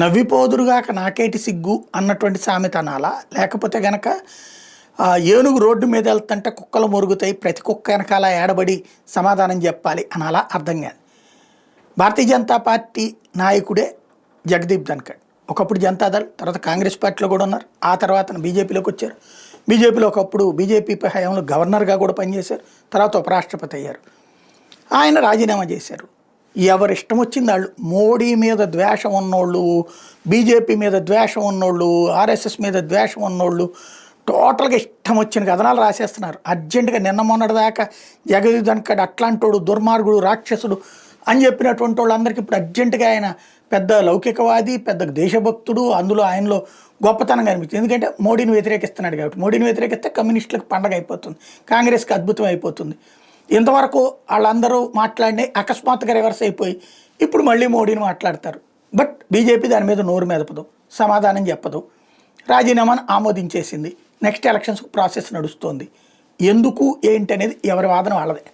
నవ్విపోదురుగాక నాకేటి సిగ్గు అన్నటువంటి సామెత అనాలా, లేకపోతే గనక ఏనుగు రోడ్డు మీద వెళ్తుంటే కుక్కలు మురుగుతాయి, ప్రతి కుక్క వెనకాల ఏడబడి సమాధానం చెప్పాలి అనాలా అర్థం కాదు. భారతీయ జనతా పార్టీ నాయకుడే జగదీప్ ధన్కడ్. ఒకప్పుడు జనతాదళ్, తర్వాత కాంగ్రెస్ పార్టీలో కూడా ఉన్నారు, ఆ తర్వాత బీజేపీలోకి వచ్చారు. బీజేపీలో ఒకప్పుడు బీజేపీ హయాంలో గవర్నర్గా కూడా పనిచేశారు, తర్వాత ఉపరాష్ట్రపతి అయ్యారు. ఆయన రాజీనామా చేశారు. ఎవరి ఇష్టం వచ్చింది వాళ్ళు, మోడీ మీద ద్వేషం ఉన్నోళ్ళు, బీజేపీ మీద ద్వేషం ఉన్నోళ్ళు, ఆర్ఎస్ఎస్ మీద ద్వేషం ఉన్నోళ్ళు టోటల్గా ఇష్టం వచ్చిన కథనాలు రాసేస్తున్నారు. అర్జెంటుగా నిన్న మొన్నటిదాకా జగదీప్ ధన్కడ్ అట్లాంటోడు, దుర్మార్గుడు, రాక్షసుడు అని చెప్పినటువంటి వాళ్ళందరికీ ఇప్పుడు అర్జెంటుగా ఆయన పెద్ద లౌకికవాది, పెద్ద దేశభక్తుడు, అందులో ఆయనలో గొప్పతనం కనిపిస్తుంది. ఎందుకంటే మోడీని వ్యతిరేకిస్తున్నాడు కాబట్టి. మోడీని వ్యతిరేకిస్తే కమ్యూనిస్టులకు పండగ అయిపోతుంది, కాంగ్రెస్కి అద్భుతం అయిపోతుంది. ఇంతవరకు వాళ్ళందరూ మాట్లాడి అకస్మాత్తుగా రివర్స్ అయిపోయి ఇప్పుడు మళ్ళీ మోడీని మాట్లాడతారు. బట్ బీజేపీ దాని మీద నోరు మెదపదు, సమాధానం చెప్పదు, రాజీనామాను ఆమోదించేసింది. నెక్స్ట్ ఎలక్షన్స్ ప్రాసెస్ నడుస్తోంది. ఎందుకు ఏంటి అనేది ఎవరి వాదన వాళ్ళదే.